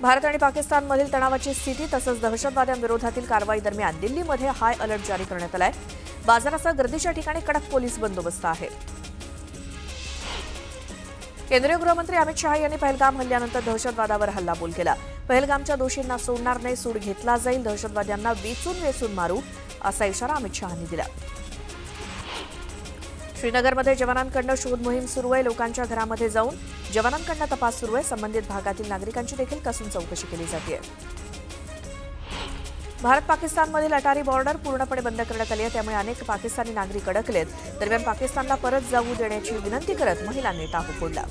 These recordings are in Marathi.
भारत आणि पाकिस्तानमधील तणावाची स्थिती तसंच दहशतवाद्यांविरोधातील कारवाई दरम्यान दिल्लीमध्ये हाय अलर्ट जारी करण्यात आलाय. बाजारासह गर्दीच्या ठिकाणी कडक पोलीस बंदोबस्त आहे. केंद्रीय गृहमंत्री अमित शहा यांनी पहलगाम हल्ल्यानंतर दहशतवादावर हल्लाबोल केला. पहलगामच्या दोषींना सोडणार नाही, सूड घेतला जाईल, दहशतवाद्यांना वेचून मारू असा इशारा अमित शहांनी दिला. श्रीनगरमध्ये जवानांकडून शोध मोहीम सुरू आहे. लोकांच्या घरामध्ये जाऊन जवानांकडून तपास सुरू आहे. संबंधित भागातील नागरिकांची देखील कसून चौकशी केली जाते. भारत पाकिस्तानमधील अटारी बॉर्डर पूर्णपणे बंद करण्यात आली आहे. त्यामुळे अनेक पाकिस्तानी नागरिक अडकलेत. दरम्यान पाकिस्तानला परत जाऊ देण्याची विनंती करत महिलांनी टाकू फोडला.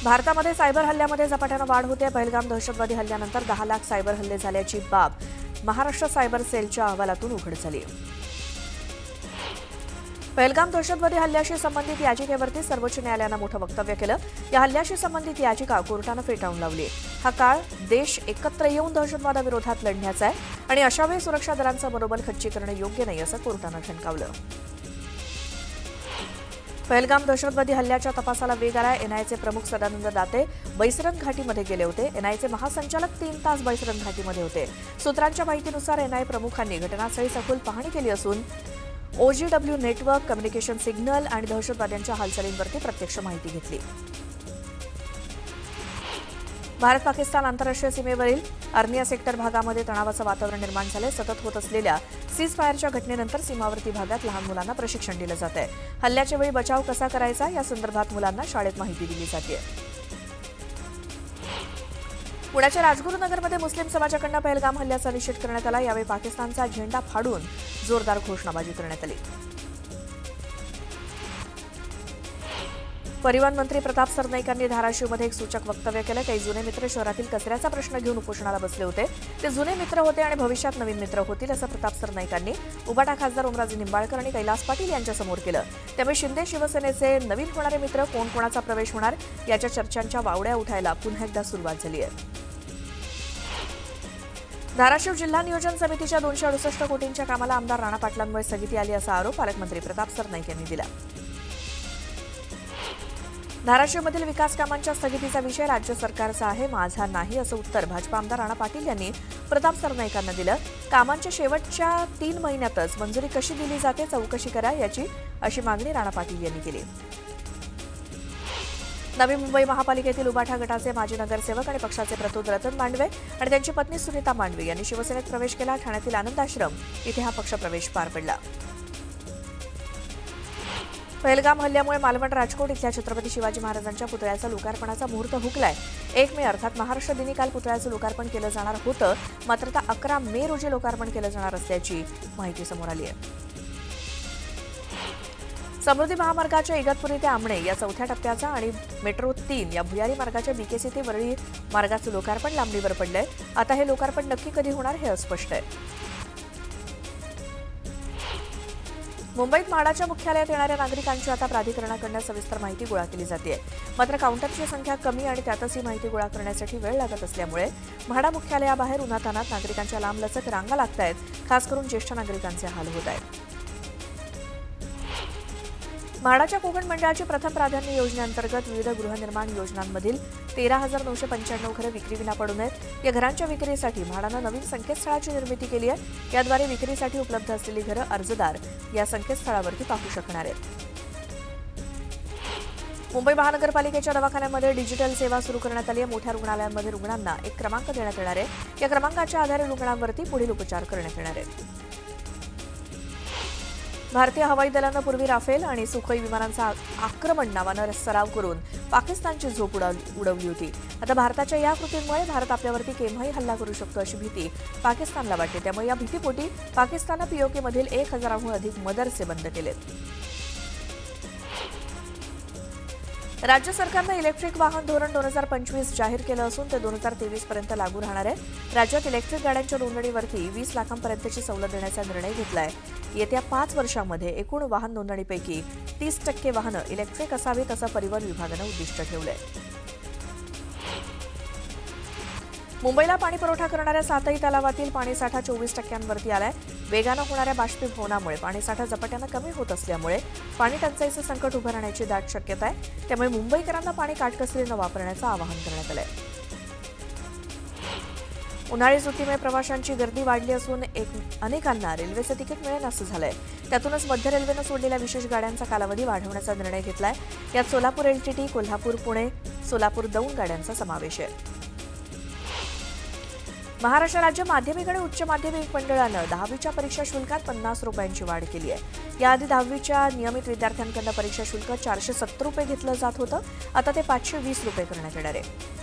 भारतामध्ये सायबर हल्ल्यामध्ये झपाट्यानं वाढ होते. पहलगाम दहशतवादी हल्ल्यानंतर 10 लाख सायबर हल्ले झाल्याची बाब महाराष्ट्र सायबर सेलच्या अहवालातून उघड झाली. पहलगाम दहशतवादी हल्ल्याशी संबंधित याचिकेवरती सर्वोच्च न्यायालयानं मोठं वक्तव्य केलं. या हल्ल्याशी संबंधित याचिका कोर्टानं फेटाळून लावली. हा काळ देश एकत्र येऊन दहशतवादाविरोधात लढण्याचा आहे आणि अशावेळी सुरक्षा दलांचं मनोबल खच्ची करणं योग्य नाही असं कोर्टानं ठणकावलं. पहलगाम दहशतवादी हल्ल्याच्या तपासाला वेग आलाय. एनआयएचे प्रमुख सदानंद दाते बैसरन घाटीमध्ये गेले होते. एनआयएचे महासंचालक 3 तास बैसरन घाटीमध्ये होते. सूत्रांच्या माहितीनुसार एनआयए प्रमुखांनी घटनास्थळी सखोल पाहणी केली असून OGW नेटवर्क, कम्युनिकेशन सिग्नल आणि दहशतवाद्यांच्या हालचालींवरती प्रत्यक्ष माहिती घेतली. भारत पाकिस्तान आंतरराष्ट्रीय सीमेवरील अर्निया सेक्टर भागामध्ये तणावाचं वातावरण निर्माण झालंय. सतत होत असलेल्या सीज फायरच्या घटनेनंतर सीमावर्ती भागात लहान मुलांना प्रशिक्षण दिलं जात आहे. हल्ल्याच्या वेळी बचाव कसा करायचा या संदर्भात मुलांना शाळेत माहिती दिली जाते. पुण्याच्या राजगुरुनगरमध्ये मुस्लिम समाजाकडून पहलगाम हल्ल्याचा निषेध करण्यात आला. यावेळी पाकिस्तानचा झेंडा फाडून जोरदार घोषणाबाजी करण्यात आली. परिवहन मंत्री प्रताप सरनाईकांनी धाराशिवमध्ये एक सूचक वक्तव्य केलं. काही जुने मित्र शहरातील कचऱ्याचा प्रश्न घेऊन उपोषणाला बसले होते. ते जुने मित्र होते आणि भविष्यात नवीन मित्र होतील असं प्रताप सरनाईकांनी उबाटा खासदार ओमराजे निंबाळकर आणि कैलास पाटील यांच्यासमोर केलं. त्यामुळे शिंदे शिवसेनेचे नवीन होणारे मित्र कोण कोणाचा प्रवेश होणार याच्या चर्चांच्या वावड्या उठायला पुन्हा एकदा सुरुवात झाली आहे. धाराशिव जिल्हा नियोजन समितीच्या 268 कोटींच्या कामाला आमदार राणा पाटलांमुळे स्थगिती आली असा आरोप पालकमंत्री प्रताप सरनाईक यांनी दिला. धाराशिवमधील विकास कामांच्या स्थगितीचा विषय राज्य सरकारचा आहे, माझा नाही असं उत्तर भाजपा आमदार राणा पाटील यांनी प्रताप सरनाईकांना दिलं. कामांच्या शेवटच्या 3 महिन्यातच मंजुरी कशी दिली जाते चौकशी करा याची अशी मागणी राणा पाटील यांनी केली. नवी मुंबई महापालिकेतील उबाठा गटाचे माजी नगरसेवक आणि पक्षाचे प्रतोद रतन मांडवे आणि त्यांची पत्नी सुनीता मांडवे यांनी शिवसेनेत प्रवेश केला. ठाण्यातील आनंद आश्रम इथे हा पक्षप्रवेश पार पडला. पहलगाम हल्ल्यामुळे मालवण राजकोट इथल्या छत्रपती शिवाजी महाराजांच्या पुतळ्याचा लोकार्पणाचा मुहूर्त हुकलाय. 1 मे अर्थात महाराष्ट्र दिनी काल पुतळ्याचं लोकार्पण केलं जाणार होतं. मात्र आता 11 मे रोजी लोकार्पण केलं जाणार असल्याची माहिती समोर आली आहे. समृद्धी महामार्गाच्या इगतपुरी ते आमणे या 4थ्या टप्प्याचा आणि मेट्रो 3 या भुयारी मार्गाच्या BKC ते वरळी मार्गाचं लोकार्पण लांबणीवर पडलंय. आता हे लोकार्पण नक्की कधी होणार हे अस्पष्ट आहे. मुंबईत म्हाडाच्या मुख्यालयात येणाऱ्या नागरिकांची आता प्राधिकरणाकडून सविस्तर माहिती गोळा केली जाते. मात्र काउंटरची संख्या कमी आणि त्यातच ही माहिती गोळा करण्यासाठी वेळ लागत असल्यामुळे म्हाडा मुख्यालयाबाहेर उन्हातान्हात नागरिकांच्या लांबलचक रांगा लागत आहेत. खास करून ज्येष्ठ नागरिकांचे हाल होत आहेत. म्हाडाच्या कोकण मंडळाची प्रथम प्राधान्य योजनेअंतर्गत विविध गृहनिर्माण योजनांमधील 13,995 घरं विक्रीविना पडून आहेत. या घरांच्या विक्रीसाठी म्हाडानं नवीन संकेतस्थळाची निर्मिती केली आहे. याद्वारे विक्रीसाठी उपलब्ध असलेली घरं अर्जदार या संकेतस्थळावरती पाहू शकणार आहेत. मुंबई महानगरपालिकेच्या दवाखान्यांमध्ये डिजिटल सेवा सुरू करण्यात आली आहे. मोठ्या रुग्णालयांमध्ये रुग्णांना एक क्रमांक देण्यात येणार आहे. या क्रमांकाच्या आधारे रुग्णांवरती पुढील उपचार करण्यात येणार आहेत. भारतीय हवाई दलानं पूर्वी राफेल आणि सुखोई विमानांचा आक्रमण नावानं सराव करून पाकिस्तानची झोप उडवली होती. आता भारताच्या या कृतीमुळे भारत आपल्यावरती केव्हाही हल्ला करू शकतो अशी भीती पाकिस्तानला वाटते. त्यामुळे या भीतीपोटी पाकिस्ताननं POKमधील 1,000हून अधिक मदरसे बंद केलेत. राज्य सरकारनं इलेक्ट्रिक वाहन धोरण 2025 जाहीर केलं असून ते 2023 पर्यंत लागू राहणार आहे. राज्यात इलेक्ट्रिक गाड्यांच्या नोंदणीवरती 20 लाखांपर्यंतची सवलत देण्याचा निर्णय घेतलाय. येत्या 5 वर्षांमध्ये एकूण वाहन नोंदणीपैकी 30% वाहनं इलेक्ट्रिक असावीत असं परिवहन विभागानं उद्दिष्ट ठेवलंय. मुंबईला पाणी पुरवठा करणाऱ्या 7ही तलावातील पाणीसाठा 24% आलाय. वेगानं होणाऱ्या बाष्पीभवनामुळे पाणीसाठा झपाट्यानं कमी होत असल्यामुळे पाणी टंचाईचं संकट उभं राहण्याची दाट शक्यता आहे. त्यामुळे मुंबईकरांना पाणी काटकसरीनं वापरण्याचं आवाहन करण्यात आलंय. उन्हाळी सुट्टीमुळे प्रवाशांची गर्दी वाढली असून अनेकांना रेल्वेचं तिकीट मिळेल असं झालंय. त्यातूनच मध्य रेल्वेनं सोडलेल्या विशेष गाड्यांचा कालावधी वाढवण्याचा निर्णय घेतलाय. यात सोलापूर LTT, कोल्हापूर पुणे, सोलापूर दौंड गाड्यांचा समावेश आहे. महाराष्ट्र राज्य माध्यमिक आणि उच्च माध्यमिक मंडळानं 10वीच्या परीक्षा शुल्कात 50 रुपयांची वाढ केली आहे. याआधी 10वीच्या नियमित विद्यार्थ्यांकडून परीक्षा शुल्क 470 रुपये घेतलं जात होतं. आता ते 520 रुपये करण्यात येणार आहे.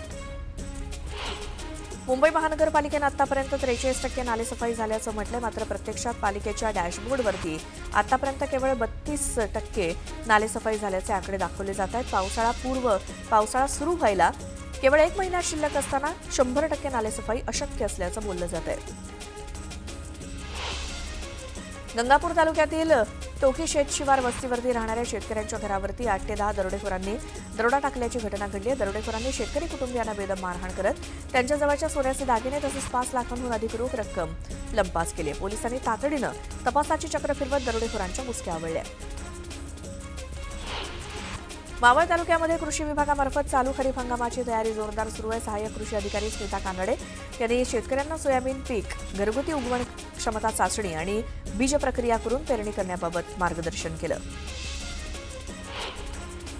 मुंबई महानगरपालिकेनं आतापर्यंत 43% नालेसफाई झाल्याचं म्हटलंय. मात्र प्रत्यक्षात पालिकेच्या डॅशबोर्डवरती आतापर्यंत केवळ 32% नालेसफाई झाल्याचे आकडे दाखवले जात आहेत. पावसाळा सुरू व्हायला केवळ 1 महिना शिल्लक असताना 100% नालेसफाई अशक्य असल्याचं बोललं जात आहे. गंगापूर तालुक्यातील टोकी शेतशिवार वस्तीवरती राहणाऱ्या शेतकऱ्यांच्या घरावरती 8 ते 10 दरोडेखोरांनी दरोडा टाकल्याची घटना घडली आहे. दरोडेखोरांनी शेतकरी कुटुंबियांना बेदम मारहाण करत त्यांच्या जवळच्या सोन्याचे दागिने तसंच 5 लाखांहून अधिक रोख रक्कम लंपास केली आहे. पोलिसांनी तातडीनं तपासाची चक्र फिरवत दरोडेखोरांच्या मुसक्या आवळल्या. मावळ तालुक्यामध्ये कृषी विभागामार्फत चालू खरीप हंगामाची तयारी जोरदार सुरू आहे. सहाय्यक कृषी अधिकारी स्मिता कानडे यांनी शेतकऱ्यांना सोयाबीन पीक घरगुती उगवण क्षमता चाचणी आणि बीज प्रक्रिया करून पेरणी करण्याबाबत मार्गदर्शन केलं.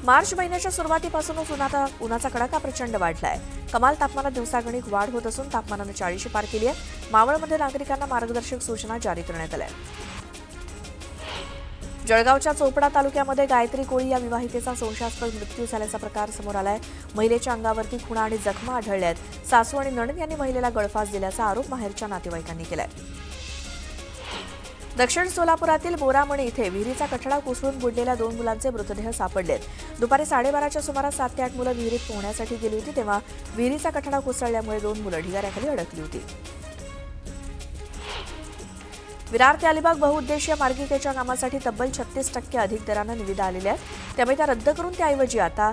मार्च महिन्याच्या सुरुवातीपासूनच उन्हाचा कडाका प्रचंड वाढलाय. कमाल तापमानात दिवसागणिक वाढ होत असून तापमानानं 40 पार केली आहे. मावळमध्ये नागरिकांना मार्गदर्शक सूचना जारी करण्यात आल्या. जळगावच्या चोपडा तालुक्यामध्ये गायत्री कोळी या विवाहितेचा संशयास्पद मृत्यू झाल्याचा प्रकार समोर आलाय. महिलेच्या अंगावरती खुणा आणि जखमा आढळल्यात. सासू आणि नणंद यांनी महिलेला गळफास दिल्याचा आरोप माहेरच्या नातेवाईकांनी केलाय. दक्षिण सोलापुरातील बोरामणी इथे विहिरीचा कठडा कोसळून बुडलेल्या 2 मुलांचे मृतदेह सापडलेत. दुपारी 12:30च्या सुमारास 7 ते 8 मुलं विहिरीत पोहण्यासाठी गेली होती. तेव्हा विहिरीचा कठडा कोसळल्यामुळे 2 मुलं ढिगाऱ्याखाली अडकली होती. विरार ते अलिबाग बहुउद्देशीय मार्गिकेच्या कामासाठी तब्बल 36% अधिक दरानं निविदा आलेल्या आहेत. त्यामुळे त्या रद्द करून त्याऐवजी आता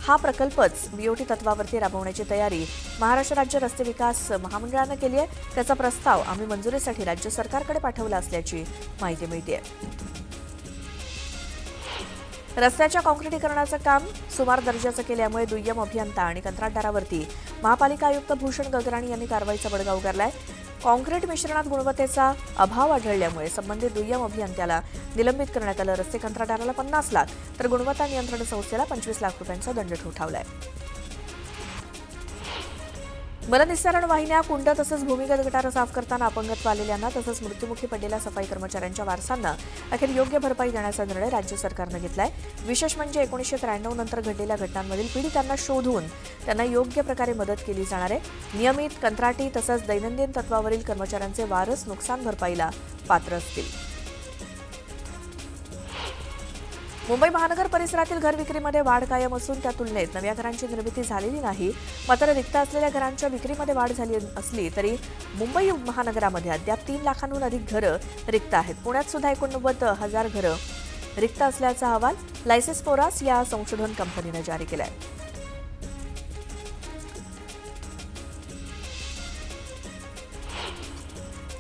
हा प्रकल्पच BOT तत्वावरती राबवण्याची तयारी महाराष्ट्र राज्य रस्ते विकास महामंडळानं केली आहे. त्याचा प्रस्ताव आम्ही मंजुरीसाठी राज्य सरकारकडे पाठवला असल्याची माहिती मिळते. रस्त्याच्या काँक्रिटीकरणाचं काम सुमार दर्जाचं केल्यामुळे दुय्यम अभियंता आणि कंत्राटदारावरती महापालिका आयुक्त भूषण गगराणी यांनी कारवाईचा बडगा उगारलाय. काँक्रीट मिश्रणात गुणवत्तेचा अभाव आढळल्यामुळे संबंधित दुय्यम अभियंत्याला निलंबित करण्यात आलं. रस्ते कंत्राटदाराला 50 लाख तर गुणवत्ता नियंत्रण संस्थेला 25 लाख रुपयांचा दंड ठोठावलाय. मलनिस्सारण वाहिन्या, कुंड तसंच भूमिगत गटारं साफ करताना अपंगत्व आलेल्यांना तसंच मृत्युमुखी पडलेल्या सफाई कर्मचाऱ्यांच्या वारसांना अखेर योग्य भरपाई देण्याचा निर्णय राज्य सरकारनं घेतलाय. विशेष म्हणजे 1993 नंतर घडलेल्या घटनांमधील पीडितांना शोधून त्यांना योग्य प्रकारे मदत केली जाणार आहे. नियमित, कंत्राटी तसंच दैनंदिन तत्वावरील कर्मचाऱ्यांचे वारस नुकसान भरपाईला पात्र असतील. मुंबई महानगर परिसरातील घर विक्रीमध्ये वाढ कायम असून त्या तुलनेत नव्या घरांची निर्मिती झालेली नाही. मात्र रिक्त असलेल्या घरांच्या विक्रीमध्ये वाढ झाली असली तरी मुंबई महानगरामध्ये अद्याप 3 लाखांहून अधिक घरं रिक्त आहेत. पुण्यात सुद्धा 89,000 घरं रिक्त असल्याचा अहवाल लायसेस्फोरास या संशोधन कंपनीनं जारी केलाय.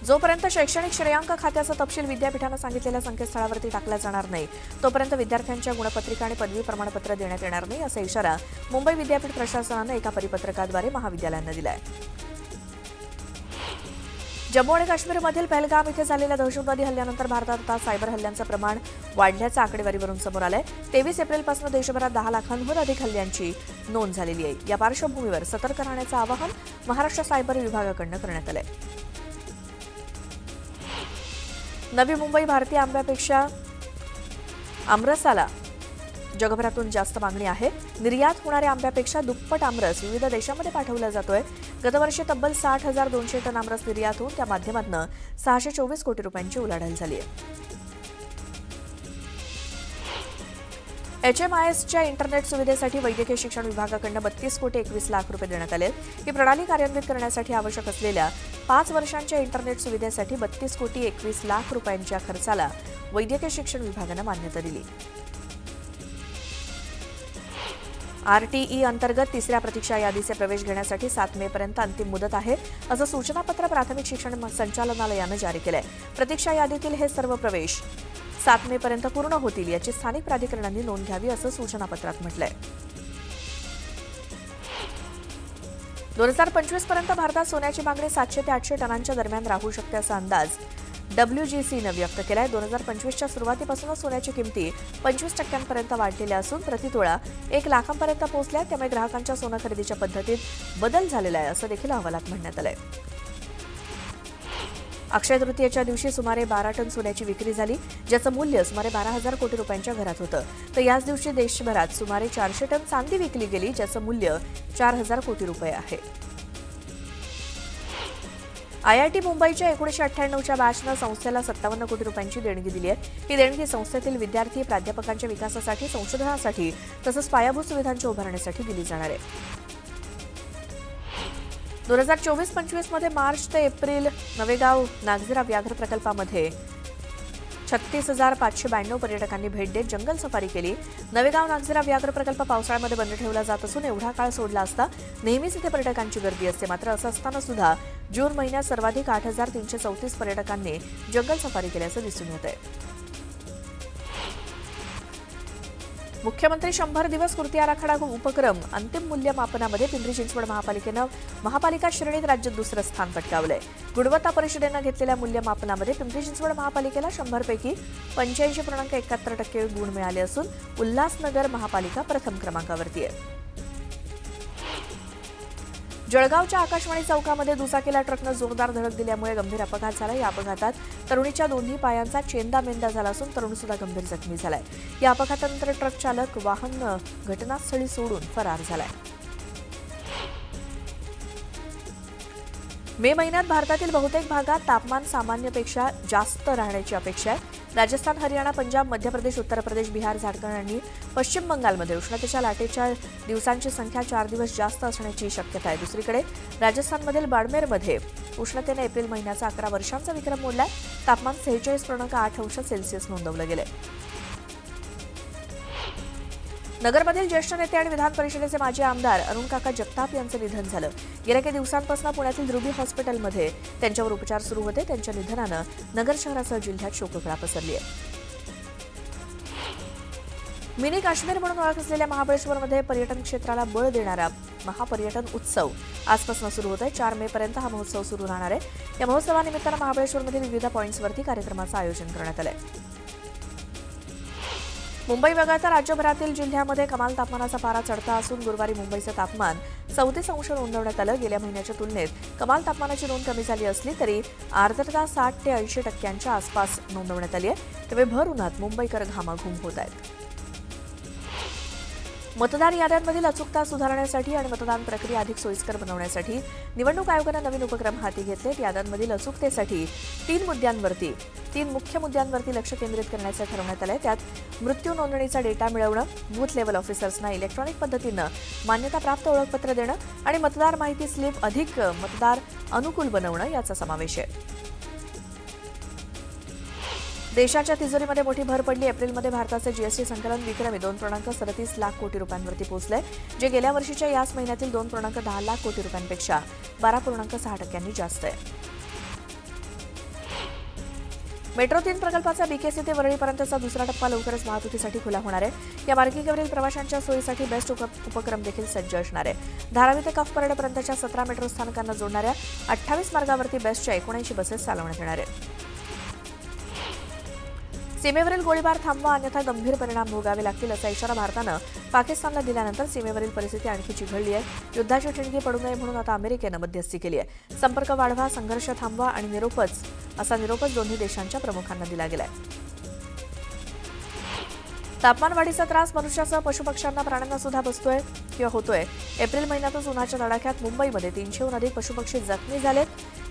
जोपर्यंत शैक्षणिक श्रेयांक खात्याचा तपशील विद्यापीठानं सांगितलेल्या संकेतस्थळावरती टाकला जाणार नाही तोपर्यंत विद्यार्थ्यांच्या गुणपत्रिका आणि पदवी प्रमाणपत्र देण्यात येणार नाही असा इशारा मुंबई विद्यापीठ प्रशासनानं एका परिपत्रकाद्वारे महाविद्यालयांना दिलाय. जम्मू आणि काश्मीरमधील पहलगाम इथे झालेल्या दहशतवादी हल्ल्यानंतर भारतात आता सायबर हल्ल्यांचं प्रमाण वाढल्याचं आकडेवारीवरून समोर आलंय. 23 एप्रिलपासून देशभरात 10 लाखांहून अधिक हल्ल्यांची नोंद झालेली आहे. या पार्श्वभूमीवर सतर्क राहण्याचं आवाहन महाराष्ट्र सायबर विभागाकडून करण्यात आलंय. नवी मुंबई भारतीय आंब्यापेक्षा आमरसाला जगभरातून जास्त मागणी आहे. निर्यात होणाऱ्या आंब्यापेक्षा दुप्पट आमरस विविध देशांमध्ये पाठवला जातोय. गतवर्षी तब्बल 60,200 टन आमरस निर्यात होऊन त्या माध्यमातून 624 कोटी रुपयांची उलाढाल झाली आहे. HMISच्या इंटरनेट सुविधेसाठी वैद्यकीय शिक्षण विभागाकडून 32 कोटी 21 लाख रुपये देण्यात आले. ही प्रणाली कार्यान्वित करण्यासाठी आवश्यक असलेल्या 5 वर्षांच्या इंटरनेट सुविधेसाठी 32 कोटी 21 लाख रुपयांच्या खर्चाला वैद्यकीय शिक्षण विभागानं मान्यता दिली. RTE अंतर्गत तिसऱ्या प्रतीक्षा यादीचे प्रवेश घेण्यासाठी 7 मे पर्यंत अंतिम मुदत आहे, असं सूचनापत्र प्राथमिक शिक्षण संचालनालयानं जारी केलंय. प्रतीक्षा यादीतील हे सर्व प्रवेश 7 मे पर्यंत पूर्ण होतील याची स्थानिक प्राधिकरणांनी नोंद घ्यावी, असं सूचनापत्रात म्हटलंय. 2025 पर्यंत भारतात सोन्याची मागणी 700 ते 800 टनांच्या दरम्यान राहू शकते असा अंदाज WGCनं व्यक्त केलाय. 2025च्या सुरुवातीपासूनच सोन्याची किमती 25% वाढलेल्या असून प्रतितोळा 1 लाखांपर्यंत पोहोचल्या. त्यामुळे ग्राहकांच्या सोनं खरेदीच्या पद्धतीत बदल झालेला आहे, असं देखील अहवालात म्हणण्यात आलंय. अक्षय तृतीयेच्या दिवशी सुमारे 12 टन सोन्याची विक्री झाली, ज्याचं मूल्य सुमारे 12,000 कोटी रुपयांच्या घरात होतं. तर याच दिवशी देशभरात सुमारे 400 टन चांदी विकली गेली, ज्याचं मूल्य 4,000 कोटी रुपये आहे. IIT मुंबईच्या 1998च्या बॅचनं संस्थेला 57 कोटी रुपयांची देणगी दिली आहे. ही देणगी संस्थेतील विद्यार्थी प्राध्यापकांच्या विकासासाठी, संशोधनासाठी तसंच पायाभूत सुविधांच्या उभारणीसाठी दिली जाणार आहे. 2024-25 मध्ये मार्च ते एप्रिल नवेगाव नागझिरा व्याघ्र प्रकल्पामध्ये 36,592 पर्यटकांनी भेट देत जंगल सफारी केली. नवेगाव नागझिरा व्याघ्र प्रकल्प पावसाळ्यामध्ये बंद ठेवला जात असून एवढा काळ सोडला असता नेहमीच इथे पर्यटकांची गर्दी असते. मात्र असं असताना सुद्धा जून महिन्यात सर्वाधिक 8,334 पर्यटकांनी जंगल सफारी केल्याचं दिसून येत आहे. मुख्यमंत्री 100 दिवस कृती आराखडा उपक्रम अंतिम मूल्यमापनामध्ये पिंपरी चिंचवड महापालिकेनं महापालिका श्रेणीत राज्यात दुसरं स्थान पटकावलंय. गुणवत्ता परिषदेनं घेतलेल्या मूल्यमापनामध्ये पिंपरी चिंचवड महापालिकेला 100 पैकी 85.71% गुण मिळाले असून उल्हासनगर महापालिका प्रथम क्रमांकावरती आहे. जळगावच्या आकाशवाणी चौकामध्ये दुचाकीला ट्रकनं जोरदार धडक दिल्यामुळे गंभीर अपघात झाला. या अपघातात तरुणीच्या दोन्ही पायांचा चेंदामेंदा झाला असून तरुण सुद्धा गंभीर जखमी झालाय. या अपघातानंतर ट्रक चालक वाहन घटनास्थळी सोडून फरार झालाय. मे महिन्यात भारतातील बहुतेक भागात तापमान सामान्यपेक्षा जास्त राहण्याची अपेक्षा आहे. राजस्थान, हरियाणा, पंजाब, मध्य प्रदेश, उत्तर प्रदेश, बिहार, झारखंड आणि पश्चिम बंगालमध्ये उष्णतेच्या लाटेच्या दिवसांची संख्या 4 दिवस जास्त असण्याची शक्यता आहे. दुसरीकडे राजस्थानमधील बाडमेरमध्ये उष्णतेने एप्रिल महिन्याचा 11 वर्षांचा विक्रम मोडलाय. तापमान 46.8 अंश सेल्सिअस नोंदवलं गेलंय. नगरमधील ज्येष्ठ नेते आणि विधान परिषदेचे माजी आमदार अरुणकाका जगताप यांचं निधन झालं. गेल्या काही दिवसांपासून पुण्यातील ध्रुवी हॉस्पिटलमध्ये त्यांच्यावर उपचार सुरू होते. त्यांच्या निधनानं नगर शहरासह जिल्ह्यात शोककळा पसरली आहे. मिनी काश्मीर म्हणून ओळख असलेल्या महाबळेश्वरमध्ये पर्यटन क्षेत्राला बळ देणारा महापर्यटन उत्सव आजपासून सुरू होत आहे. 4 मे पर्यंत हा महोत्सव सुरू राहणार आहे. या महोत्सवानिमित्तानं महाबळेश्वरमधील विविध पॉईंट्सवरती कार्यक्रमाचं आयोजन करण्यात आलं आहे. मुंबई वगळता राज्यभरातील जिल्ह्यामध्ये कमाल तापमानाचा पारा चढता असून गुरुवारी मुंबईचं तापमान 34 अंश नोंदवण्यात आलं. गेल्या महिन्याच्या तुलनेत कमाल तापमानाची नोंद कमी झाली असली तरी आर्द्रता 60 ते 80% आसपास नोंदवण्यात आली आहे. त्यामुळे भर उन्हात मुंबईकर घामाघूम होत आहेत. मतदार याद्यांमधील अचूकता सुधारण्यासाठी आणि मतदान प्रक्रिया अधिक सोयीस्कर बनवण्यासाठी निवडणूक आयोगानं नवीन उपक्रम हाती घेतलेत. याद्यांमधील अचूकतेसाठी 3 मुख्य मुद्द्यांवरती लक्ष केंद्रित करण्याचं ठरवण्यात आलंय. त्यात मृत्यू नोंदणीचा डेटा मिळवणं, बूथ लेव्हल ऑफिसर्सना इलेक्ट्रॉनिक पद्धतीनं मान्यताप्राप्त ओळखपत्र देणं आणि मतदार माहिती स्लिप अधिक मतदार अनुकूल बनवणं याचा समावेश आहे. देशाच्या तिजोरीमध्ये मोठी भर पडली. एप्रिलमध्ये भारताचं जीएसटी संकलन विक्रमी 2.37 लाख कोटी रुपयांवरती पोहोचलंय, जे गेल्या वर्षीच्या याच महिन्यातील 2.10 लाख कोटी रुपयांपेक्षा 12.6% जास्त आहे. मेट्रो 3 प्रकल्पाचा BKC ते वरळीपर्यंतचा दुसरा टप्पा लवकरच वाहतुकीसाठी खुला होणार आहे. या मार्गिकेवरील प्रवाशांच्या सोयीसाठी बेस्ट उपक्रम देखील सज्ज असणार आहे. धारावी ते कफपरडपर्यंतच्या 17 मेट्रो स्थानकांना जोडणाऱ्या 28 मार्गावरती बेस्टच्या 79 बसेस चालवण्यात येणार आहेत. सीमेवरील गोळीबार थांबवा, अन्यथा गंभीर परिणाम भोगावे लागतील असा इशारा भारतानं पाकिस्तानला दिल्यानंतर सीमेवरील परिस्थिती आणखी चिघळली आहे. युद्धाची ठिणगी पडू नये म्हणून आता अमेरिकेनं मध्यस्थी केली आहे. संपर्क वाढवा, संघर्ष थांबवा आणि निरोपच दोन्ही देशांच्या प्रमुखांना दिला गेलाय. तापमान वाढीचा त्रास मनुष्यासह पशुपक्ष्यांना, प्राण्यांना सुद्धा होतोय. एप्रिल महिन्यातच उन्हाच्या तडाख्यात मुंबईमध्ये 300हून अधिक पशुपक्षी जखमी झालेत.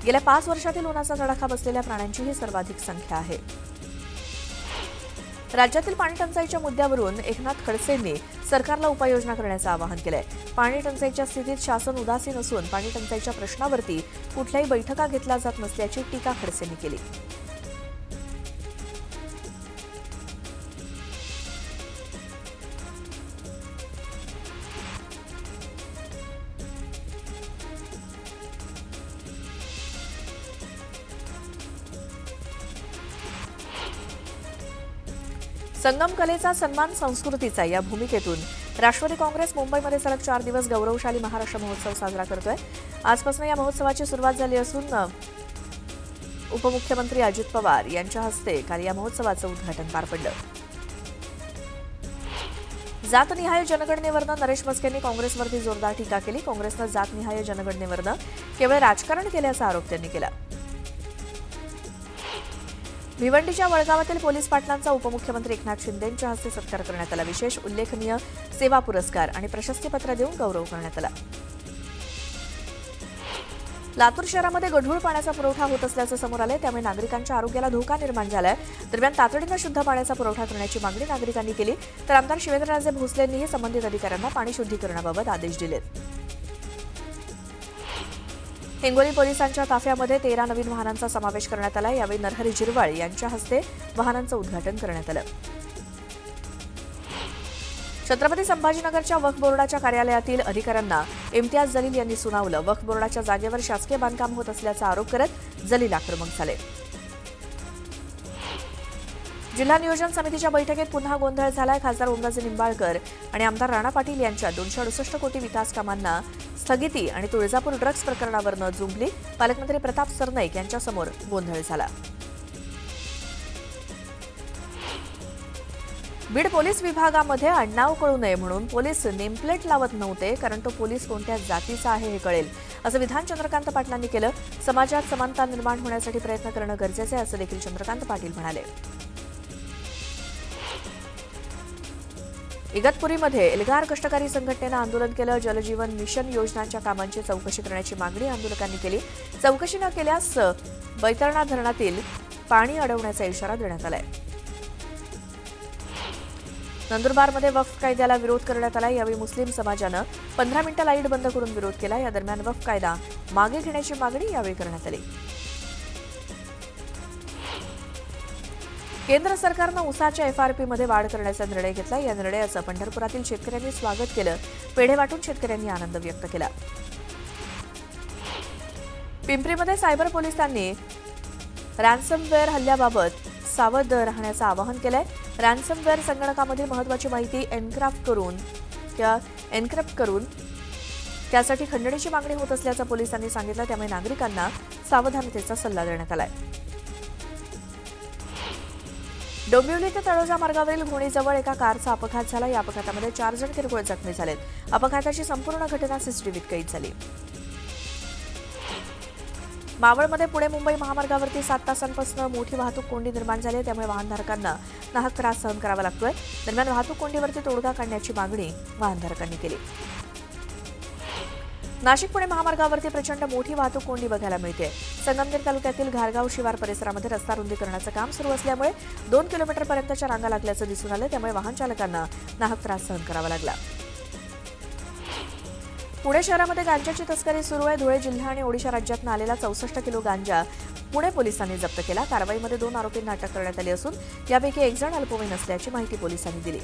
गेल्या 5 वर्षातील उन्हाचा तडाखा बसलेल्या प्राण्यांची ही सर्वाधिक संख्या आहे. राज्यातील पाणी टंचाईच्या मुद्द्यावरून एकनाथ खडसेंनी सरकारला उपाययोजना करण्याचं आवाहन केलंय. पाणी टंचाईच्या स्थितीत शासन उदासीन असून पाणी टंचाईच्या प्रश्नावरती कुठल्याही बैठका घेतल्या जात नसल्याची टीका खडसेंनी केली. संगम कलेचा सन्मान संस्कृतीचा या भूमिकेतून राष्ट्रवादी काँग्रेस मुंबईमध्ये सलग 4 दिवस गौरवशाली महाराष्ट्र महोत्सव साजरा करतोय। आजपासून या महोत्सवाची सुरुवात झाली असून उपमुख्यमंत्री अजित पवार यांच्या हस्ते काल या महोत्सवाचं उद्घाटन पार पडलं। जातनिहाय जनगणनेवरनं नरेश मस्केंनी काँग्रेसवरती जोरदार टीका केली। काँग्रेसनं जातनिहाय जनगणनेवरनं केवळ राजकारण केल्याचा आरोप त्यांनी केला। भिवंडीच्या वडगावातील पोलीस पाटलांचा उपमुख्यमंत्री एकनाथ शिंदेंच्या हस्ते सत्कार करण्यात आला। विशेष उल्लेखनीय सेवा पुरस्कार आणि प्रशस्तीपत्र देऊन गौरव करण्यात आला। लातूर शहरामध्ये गढूळ पाण्याचा पुरवठा होत असल्याचं समोर आलंय, त्यामुळे नागरिकांच्या आरोग्याला धोका निर्माण झालाय। दरम्यान तातडीनं शुद्ध पाण्याचा पुरवठा करण्याची मागणी नागरिकांनी केली, तर आमदार शिवेंद्रराजे भोसलेंनीही संबंधित अधिकाऱ्यांना पाणी शुद्धीकरणाबाबत आदेश दिलेत। हिंगोली पोलिसांच्या ताफ्यामध्ये 13 नवीन वाहनांचा समावेश करण्यात आला। यावेळी नरहरी झिरवाळ यांच्या हस्ते वाहनांचं उद्घाटन करण्यात आलं। छत्रपती संभाजीनगरच्या वक्फ बोर्डाच्या कार्यालयातील अधिकाऱ्यांना इम्तियाज जलील यांनी सुनावलं। वक्फ बोर्डाच्या जागेवर शासकीय बांधकाम होत असल्याचा आरोप करत जलील आक्रमक झाले। जिल्हा नियोजन समितीच्या बैठकीत पुन्हा गोंधळ झालाय। खासदार ओमराजे निंबाळकर आणि आमदार राणा पाटील यांच्या 268 कोटी विकास कामांना स्थगिती आणि तुळजापूर ड्रग्ज प्रकरणावरनं जुंपली। पालकमंत्री प्रताप सरनाईक यांच्यासमोर गोंधळ झाला। बीड पोलीस विभागामध्ये आडनाव कळू नये म्हणून पोलीस नेमप्लेट लावत नव्हते, कारण तो पोलीस कोणत्या जातीचा आहे हे कळेल, असं विधान चंद्रकांत पाटलांनी केलं। समाजात समानता निर्माण होण्यासाठी प्रयत्न करणं गरजेचं आहे, असं देखील चंद्रकांत पाटील म्हणाले। इगतपुरीमध्ये एल्गार कष्टकरी संघटनेनं आंदोलन केलं। जलजीवन मिशन योजनांच्या कामांची चौकशी करण्याची मागणी आंदोलकांनी केली। चौकशी न केल्यास बैतरणा धरणातील पाणी अडवण्याचा इशारा देण्यात आलाय। नंदुरबारमध्ये वक्फ कायद्याला विरोध करण्यात आला। यावेळी मुस्लिम समाजानं 15 मिनिटं लाईट बंद करून विरोध केला। या दरम्यान वक्फ कायदा मागे घेण्याची मागणी यावेळी करण्यात आली। केंद्र सरकारनं ऊसाच्या एफआरपीमध्ये वाढ करण्याचा निर्णय घेतला। या निर्णयाचं पंढरपुरातील शेतकऱ्यांनी स्वागत केलं। पेढे वाटून शेतकऱ्यांनी आनंद व्यक्त केला। पिंपरीमध्ये सायबर पोलिसांनी रॅन्समवेअर हल्ल्याबाबत सावध राहण्याचं आवाहन केलंय। रॅन्समवेअर संगणकामधील महत्त्वाची माहिती एन्क्रिप्ट करून त्यासाठी खंडणीची मागणी होत असल्याचं पोलिसांनी सांगितलं, त्यामुळे नागरिकांना सावधानतेचा सल्ला देण्यात आलाय। डोंबिवली ते तळोजा मार्गावरील घोणीजवळ एका कारचा अपघात झाला। या अपघातामध्ये 4 जण किरकोळ जखमी झालेत। अपघाताची संपूर्ण घटना सीसीटीव्हीत कैद झाली। मावळमध्ये पुणे मुंबई महामार्गावरती 7 तासांपासून मोठी वाहतूक कोंडी निर्माण झाली, त्यामुळे वाहनधारकांना नाहक त्रास सहन करावा लागतोय। दरम्यान वाहतूक कोंडीवरती तोडगा काढण्याची मागणी वाहनधारकांनी केली। नाशिक पुणे महामार्गावरती प्रचंड मोठी वाहतूक कोंडी बघायला मिळते। संगमनेर तालुक्यातील घारगाव शिवार परिसरामध्ये रस्ता रुंदीकरणाचं काम सुरू असल्यामुळे 2 किलोमीटरपर्यंतच्या रांगा लागल्याचं दिसून आलं, त्यामुळे वाहन चालकांना नाहक त्रास सहन करावा लागला। पुणे शहरामध्ये गांजाची तस्करी सुरू आहे। धुळे जिल्हा आणि ओडिशा राज्यातून आलेला 64 किलो गांजा पुणे पोलिसांनी जप्त केला। कारवाईमध्ये 2 आरोपींना अटक करण्यात आली असून यापैकी 1 जण अल्पवयीन असल्याची माहिती पोलिसांनी दिली।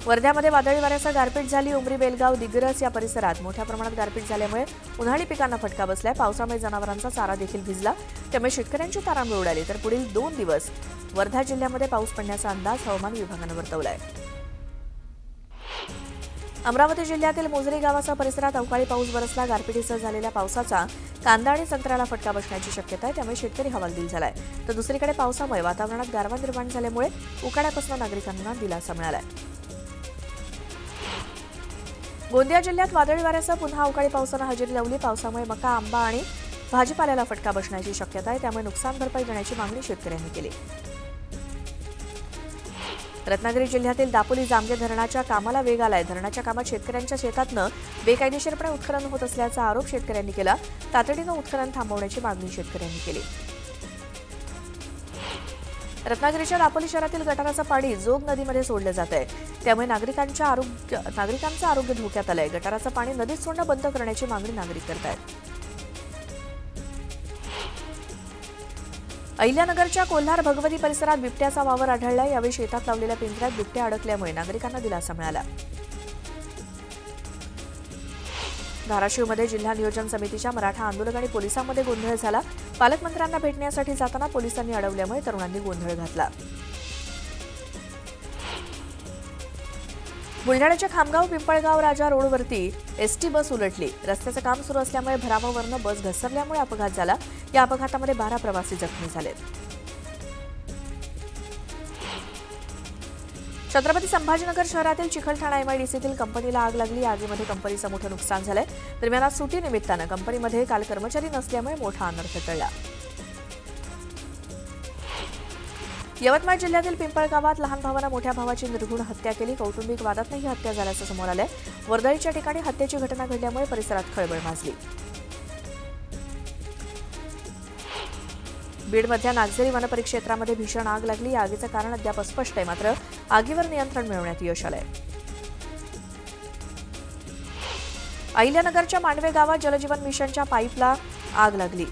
वर्ध्यामध्ये वादळी वाऱ्यासह गारपीट झाली। उमरी बेलगाव दिग्रस या परिसरात मोठ्या प्रमाणात गारपीट झाल्यामुळे उन्हाळी पिकांना फटका बसलाय। पावसामुळे जनावरांचा चारा देखील भिजला, त्यामुळे शेतकऱ्यांची तारांबळ उडाली। तर पुढील 2 दिवस वर्धा जिल्ह्यामध्ये पाऊस पडण्याचा अंदाज हवामान विभागानं वर्तवलाय। अमरावती जिल्ह्यातील मोजरी गावासह परिसरात अवकाळी पाऊस बरसला। गारपिटीसह झालेल्या पावसाचा कांदा आणि संत्र्याला फटका बसण्याची शक्यता आहे, त्यामुळे शेतकरी हवालदिल झालाय। तर दुसरीकडे पावसामुळे वातावरणात गारवा निर्माण झाल्यामुळे उकाड्यापासून नागरिकांना दिलासा मिळालाय। गोंदिया जिल्ह्यात वादळी वाऱ्यासह पुन्हा अवकाळी पावसानं हजेरी लावली। पावसामुळे मका, आंबा आणि भाजीपाल्याला फटका बसण्याची शक्यता आहे, त्यामुळे नुकसान भरपाई देण्याची मागणी शेतकऱ्यांनी केली। रत्नागिरी जिल्ह्यातील दापोली जामगे धरणाच्या कामाला वेग आलाय। धरणाच्या कामात शेतकऱ्यांच्या शेतातनं बेकायदेशीरपणे उत्खनन होत असल्याचा आरोप शेतकऱ्यांनी केला। तातडीनं उत्खनन थांबवण्याची मागणी शेतकऱ्यांनी केली। रत्नागिरीच्या दापोली शहरातील गटाराचं पाणी जोग नदीमध्ये सोडलं जात आहे, त्यामुळे नागरिकांचं आरोग्य धोक्यात आलंय। गटाराचं पाणी नदीत सोडणं बंद करण्याची मागणी नागरिक करतायत। अहिल्यानगरच्या कोल्हार भगवती परिसरात बिबट्याचा वावर आढळलाय। यावेळी शेतात लावलेल्या पिंजऱ्यात बिबट्या अडकल्यामुळे नागरिकांना दिलासा मिळाला। धाराशिवमध्ये जिल्हा नियोजन समितीच्या मराठा आंदोलक आणि पोलिसांमध्ये गोंधळ झाला। पालकमंत्र्यांना भेटण्यासाठी जाताना पोलिसांनी अडवल्यामुळे तरुणांनी गोंधळ घातला. बुलढाण्याच्या खामगाव पिंपळगाव राजा रोडवरती एसटी बस उलटली. रस्त्याचं काम सुरू असल्यामुळे भरावावरनं बस घसरल्यामुळे अपघात झाला. या अपघातामध्ये 12 प्रवासी जखमी झालेत. छत्रपती संभाजीनगर शहरातील चिखलठाणा एमआयडीसीतील कंपनीला आग लागली. या आगीमध्ये कंपनीचं मोठं नुकसान झालंय. दरम्यान आज सुट्टीनिमित्तानं कंपनीमध्ये काल कर्मचारी नसल्यामुळे मोठा अनर्थ टळला. यवतमाळ जिल्ह्यातील पिंपळगावात लहान भावानं मोठ्या भावाची निर्घृण हत्या केली. कौटुंबिक वादातनं ही हत्या झाल्याचं समोर आलंय. वर्दळीच्या ठिकाणी हत्येची घटना घडल्यामुळे परिसरात खळबळ माजली. बीडमधल्या नागझरी वनपरिक्षेत्रामध्ये भीषण आग लागली. या आगीचं कारण अद्याप अस्पष्ट आहे, मात्र आगीवर नियंत्रण मिळवण्यात यश आलंय. अहिल्यानगरच्या मांडवे गावात जलजीवन मिशनच्या पाईपला आग लागली.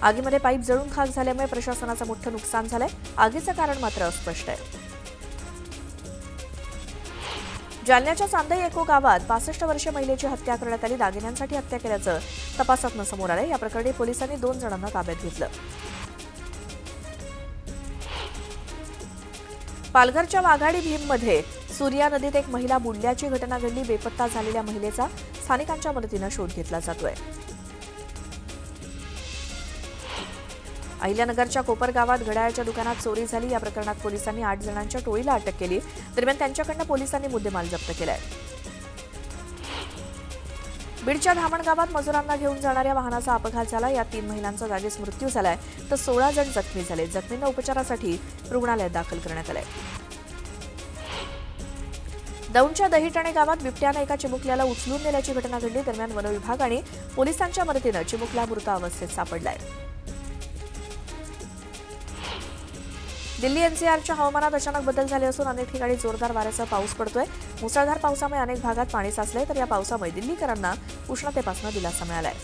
आगीमध्ये पाईप जळून खाक झाल्यामुळे प्रशासनाचं मोठं नुकसान झालंय. आगीचं कारण मात्र अस्पष्ट आहे. जालन्याच्या चांदई एको गावात 65 वर्षीय महिलेची हत्या करण्यात आली. दागिन्यांसाठी हत्या केल्याचं तपासातनं समोर आलंय. या प्रकरणी पोलिसांनी 2 जणांना ताब्यात घेतलं. पालघरच्या वाघाडी भीममध्ये सूर्या नदीत एक महिला बुडल्याची घटना घडली. बेपत्ता झालेल्या महिलेचा स्थानिकांच्या मदतीनं शोध घेतला जातोय. अहिल्यानगरच्या कोपर गावात घड्याळाच्या दुकानात चोरी झाली. या प्रकरणात पोलिसांनी 8 जणांच्या टोळीला अटक केली. दरम्यान त्यांच्याकडनं पोलिसांनी मुद्देमाल जप्त केलाय. बीडच्या धामण गावात मजुरांना घेऊन जाणाऱ्या वाहनाचा अपघात झाला. यात 3 महिलांचा जागीच मृत्यू झालाय, तर 16 जण जखमी झाले. जखमींना उपचारासाठी रुग्णालयात दाखल करण्यात आलंय. दौंडच्या दहिटणे गावात बिबट्यानं एका चिमुकल्याला उचलून नेल्याची घटना घडली. दरम्यान वनविभाग आणि पोलिसांच्या मदतीनं चिमुकला मृत अवस्थेत सापडलाय. दिल्ली एनसीआरच्या हवामानात अचानक बदल झाले असून अनेक ठिकाणी जोरदार वाऱ्यासह पाऊस पडतोय. मुसळधार पावसामुळे अनेक भागात पाणी साचलंय, तर या पावसामुळे दिल्लीकरांना उष्णतेपासून दिलासा मिळालाय.